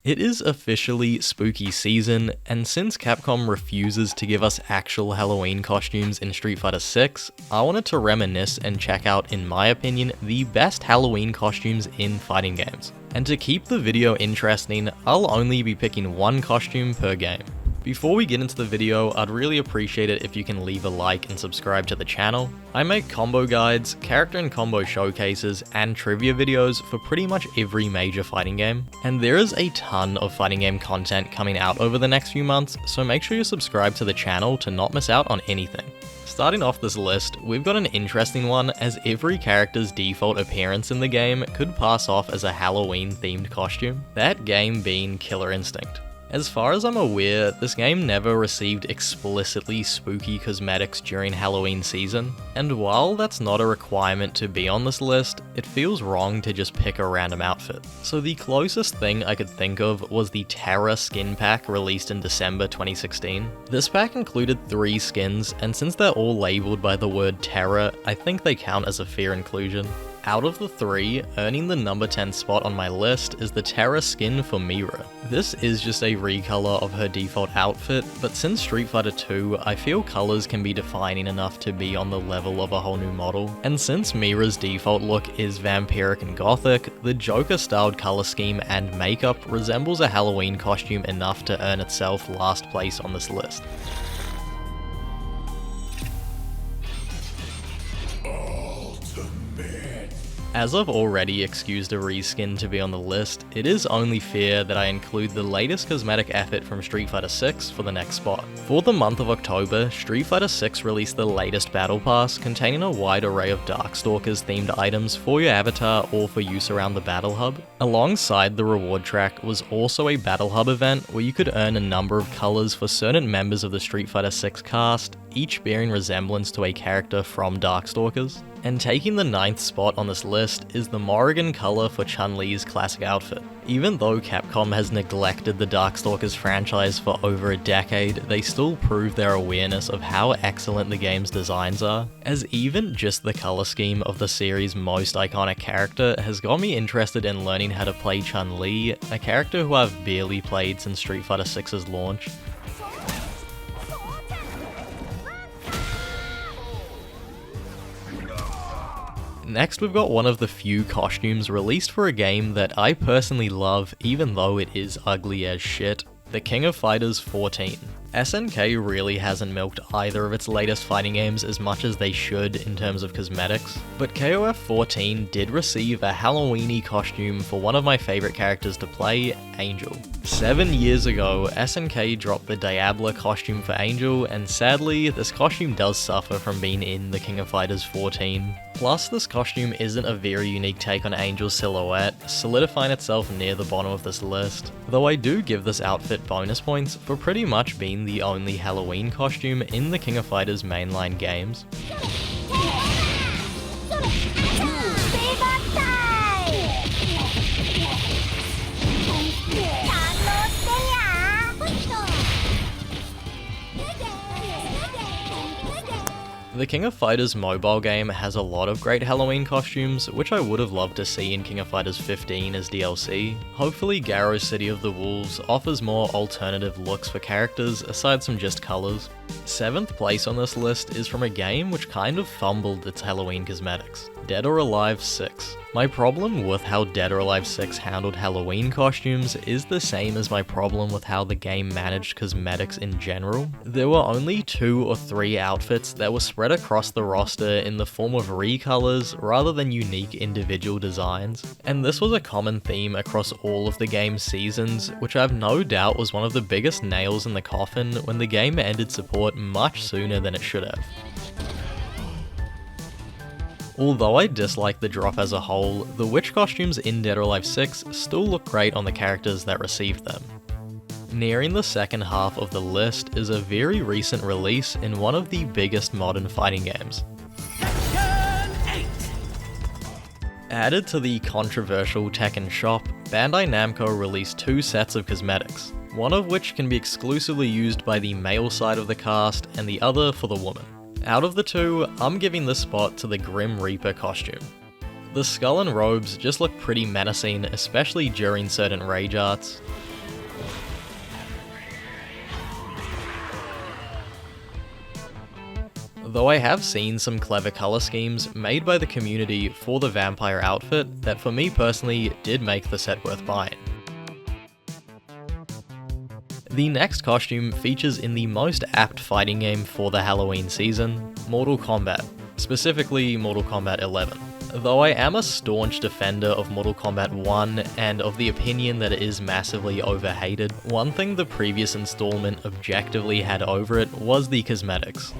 It is officially spooky season, and since Capcom refuses to give us actual Halloween costumes in Street Fighter 6, I wanted to reminisce and check out, in my opinion, the best Halloween costumes in fighting games. And to keep the video interesting, I'll only be picking one costume per game. Before we get into the video, I'd really appreciate it if you can leave a like and subscribe to the channel. I make combo guides, character and combo showcases, and trivia videos for pretty much every major fighting game. And there is a ton of fighting game content coming out over the next few months, so make sure you subscribe to the channel to not miss out on anything. Starting off this list, we've got an interesting one, as every character's default appearance in the game could pass off as a Halloween themed costume, that game being Killer Instinct. As far as I'm aware, this game never received explicitly spooky cosmetics during Halloween season, and while that's not a requirement to be on this list, it feels wrong to just pick a random outfit. So the closest thing I could think of was the Terra skin pack released in December 2016. This pack included 3 skins, and since they're all labeled by the word Terra, I think they count as a fair inclusion. Out of the 3, earning the number 10 spot on my list is the Terra skin for Mira. This is just a recolor of her default outfit, but since Street Fighter 2, I feel colors can be defining enough to be on the level of a whole new model. And since Mira's default look is vampiric and gothic, the Joker-styled color scheme and makeup resembles a Halloween costume enough to earn itself last place on this list. As I've already excused a reskin to be on the list, it is only fair that I include the latest cosmetic effort from Street Fighter 6 for the next spot. For the month of October, Street Fighter 6 released the latest Battle Pass containing a wide array of Darkstalkers themed items for your avatar or for use around the Battle Hub. Alongside the reward track was also a Battle Hub event where you could earn a number of colors for certain members of the Street Fighter 6 cast, each bearing resemblance to a character from Darkstalkers. And taking the 9th spot on this list is the Morrigan color for Chun-Li's classic outfit. Even though Capcom has neglected the Darkstalkers franchise for over a decade, they still prove their awareness of how excellent the game's designs are, as even just the color scheme of the series' most iconic character has got me interested in learning how to play Chun-Li, a character who I've barely played since Street Fighter 6's launch. Next, we've got one of the few costumes released for a game that I personally love, even though it is ugly as shit: the King of Fighters 14. SNK really hasn't milked either of its latest fighting games as much as they should in terms of cosmetics, but KOF 14 did receive a Halloween-y costume for one of my favorite characters to play, Angel. 7 years ago, SNK dropped the Diablo costume for Angel, and sadly, this costume does suffer from being in the King of Fighters 14. Plus, this costume isn't a very unique take on Angel's silhouette, solidifying itself near the bottom of this list, though I do give this outfit bonus points for pretty much being the only Halloween costume in the King of Fighters mainline games. The King of Fighters mobile game has a lot of great Halloween costumes, which I would have loved to see in King of Fighters 15 as DLC. Hopefully Garrow City of the Wolves offers more alternative looks for characters aside from just colours. 7th place on this list is from a game which kind of fumbled its Halloween cosmetics: Dead or Alive 6. My problem with how Dead or Alive 6 handled Halloween costumes is the same as my problem with how the game managed cosmetics in general. There were only 2 or 3 outfits that were spread across the roster in the form of recolors rather than unique individual designs, and this was a common theme across all of the game's seasons, which I have no doubt was one of the biggest nails in the coffin when the game ended support much sooner than it should have. Although I dislike the drop as a whole, the witch costumes in Dead or Alive 6 still look great on the characters that received them. Nearing the second half of the list is a very recent release in one of the biggest modern fighting games. Added to the controversial Tekken shop, Bandai Namco released 2 sets of cosmetics, one of which can be exclusively used by the male side of the cast and the other for the woman. Out of the 2, I'm giving this spot to the Grim Reaper costume. The skull and robes just look pretty menacing, especially during certain rage arts. though I have seen some clever color schemes made by the community for the vampire outfit that for me personally did make the set worth buying. The next costume features in the most apt fighting game for the Halloween season, Mortal Kombat, specifically Mortal Kombat 11. Though I am a staunch defender of Mortal Kombat 1 and of the opinion that it is massively overhated, one thing the previous installment objectively had over it was the cosmetics.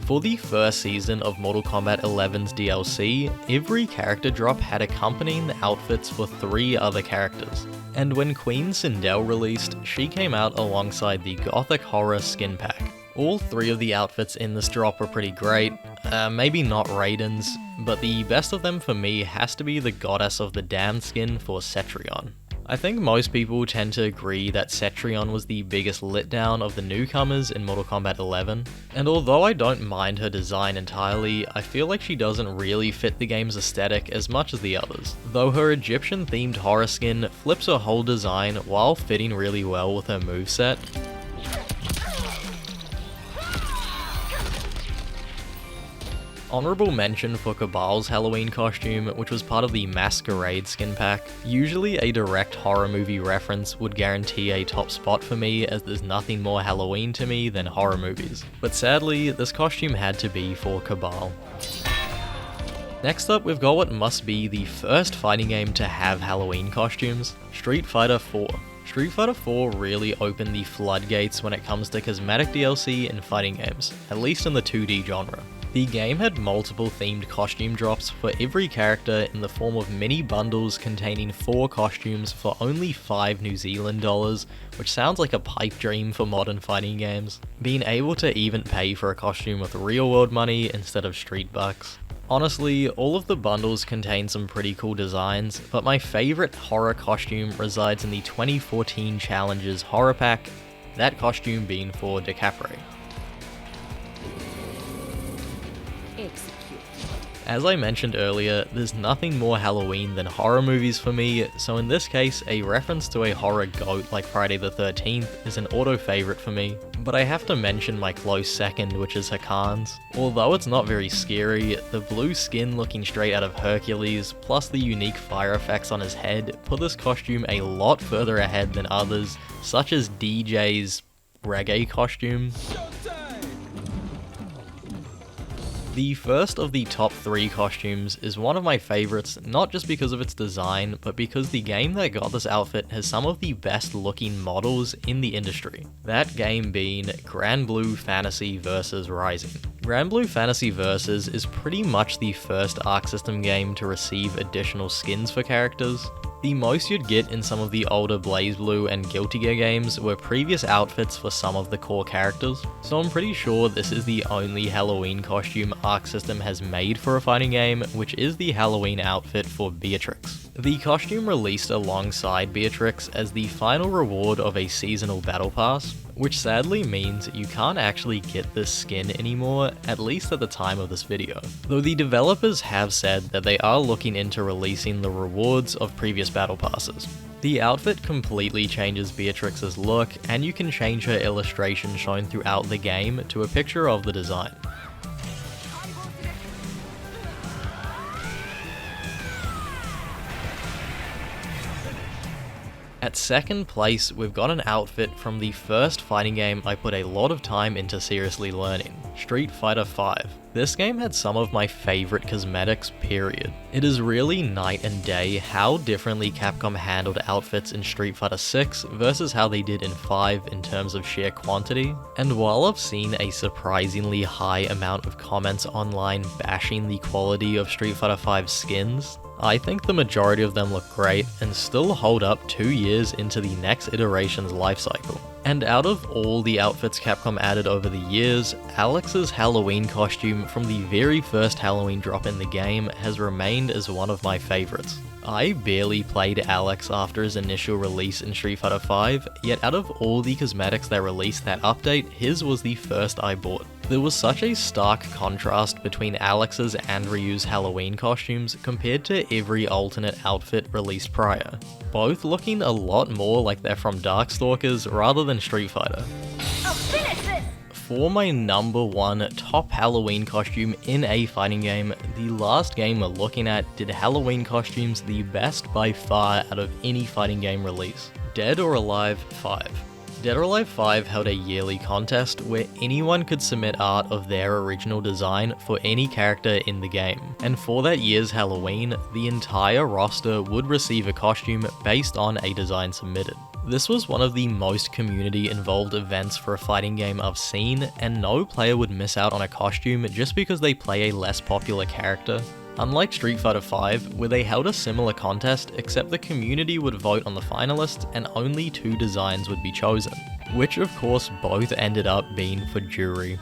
For the first season of Mortal Kombat 11's DLC, every character drop had accompanying outfits for 3 other characters. And when Queen Sindel released, she came out alongside the Gothic Horror skin pack. All 3 of the outfits in this drop were pretty great, maybe not Raiden's, but the best of them for me has to be the Goddess of the Damned skin for Cetrion. I think most people tend to agree that Cetrion was the biggest letdown of the newcomers in Mortal Kombat 11, and although I don't mind her design entirely, I feel like she doesn't really fit the game's aesthetic as much as the others, though her Egyptian themed horror skin flips her whole design while fitting really well with her moveset. Honorable mention for Cabal's Halloween costume, which was part of the Masquerade skin pack. Usually a direct horror movie reference would guarantee a top spot for me, as there's nothing more Halloween to me than horror movies. But sadly, this costume had to be for Cabal. Next up, we've got what must be the first fighting game to have Halloween costumes, Street Fighter 4. Street Fighter 4 really opened the floodgates when it comes to cosmetic DLC in fighting games, at least in the 2D genre. The game had multiple themed costume drops for every character in the form of mini bundles containing 4 costumes for only 5 New Zealand dollars, which sounds like a pipe dream for modern fighting games. Being able to even pay for a costume with real world money instead of street bucks. Honestly, all of the bundles contain some pretty cool designs, but my favourite horror costume resides in the 2014 Challenges Horror Pack, that costume being for DiCaprio. As I mentioned earlier, there's nothing more Halloween than horror movies for me, so in this case, a reference to a horror goat like Friday the 13th is an auto favourite for me, but I have to mention my close second, which is Hakan's. Although it's not very scary, the blue skin looking straight out of Hercules, plus the unique fire effects on his head, put this costume a lot further ahead than others, such as DJ's reggae costume. The first of the top 3 costumes is one of my favourites, not just because of its design, but because the game that got this outfit has some of the best looking models in the industry. That game being Granblue Fantasy vs Rising. Granblue Fantasy vs is pretty much the first Arc System game to receive additional skins for characters. The most you'd get in some of the older BlazBlue and Guilty Gear games were previous outfits for some of the core characters, so I'm pretty sure this is the only Halloween costume Arc System has made for a fighting game, which is the Halloween outfit for Beatrix. The costume released alongside Beatrix as the final reward of a seasonal battle pass, which sadly means you can't actually get this skin anymore, at least at the time of this video. Though the developers have said that they are looking into releasing the rewards of previous battle passes. The outfit completely changes Beatrix's look, and you can change her illustration shown throughout the game to a picture of the design. At second place, we've got an outfit from the first fighting game I put a lot of time into seriously learning, Street Fighter V. This game had some of my favourite cosmetics, period. It is really night and day how differently Capcom handled outfits in Street Fighter VI versus how they did in 5 in terms of sheer quantity. And while I've seen a surprisingly high amount of comments online bashing the quality of Street Fighter V's skins, I think the majority of them look great and still hold up 2 years into the next iteration's lifecycle. And out of all the outfits Capcom added over the years, Alex's Halloween costume from the very first Halloween drop in the game has remained as one of my favourites. I barely played Alex after his initial release in Street Fighter V, yet out of all the cosmetics that released that update, his was the first I bought. There was such a stark contrast between Alex's and Ryu's Halloween costumes compared to every alternate outfit released prior, both looking a lot more like they're from Darkstalkers rather than Street Fighter. I'll finish this! For my number one top Halloween costume in a fighting game, the last game we're looking at did Halloween costumes the best by far out of any fighting game release. Dead or Alive 5. Dead or Alive 5 held a yearly contest where anyone could submit art of their original design for any character in the game. And for that year's Halloween, the entire roster would receive a costume based on a design submitted. This was one of the most community-involved events for a fighting game I've seen, and no player would miss out on a costume just because they play a less popular character. Unlike Street Fighter V, where they held a similar contest, except the community would vote on the finalists and only 2 designs would be chosen, which of course both ended up being for jury.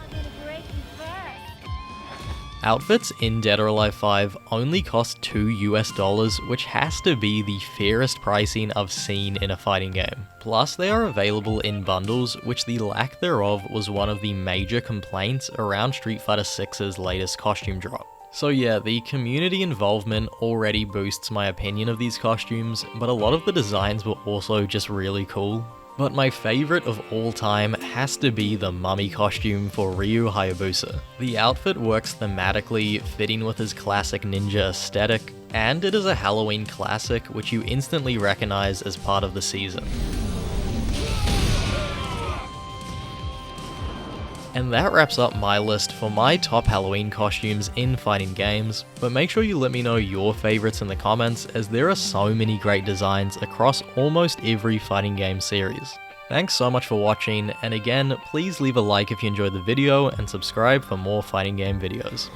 Outfits in Dead or Alive 5 only cost $2 which has to be the fairest pricing I've seen in a fighting game. Plus they are available in bundles, which the lack thereof was one of the major complaints around Street Fighter VI's latest costume drop. So yeah, the community involvement already boosts my opinion of these costumes, but a lot of the designs were also just really cool. But my favourite of all time has to be the mummy costume for Ryu Hayabusa. The outfit works thematically, fitting with his classic ninja aesthetic, and it is a Halloween classic which you instantly recognise as part of the season. And that wraps up my list for my top Halloween costumes in fighting games, but make sure you let me know your favourites in the comments, as there are so many great designs across almost every fighting game series. Thanks so much for watching, and again, please leave a like if you enjoyed the video and subscribe for more fighting game videos.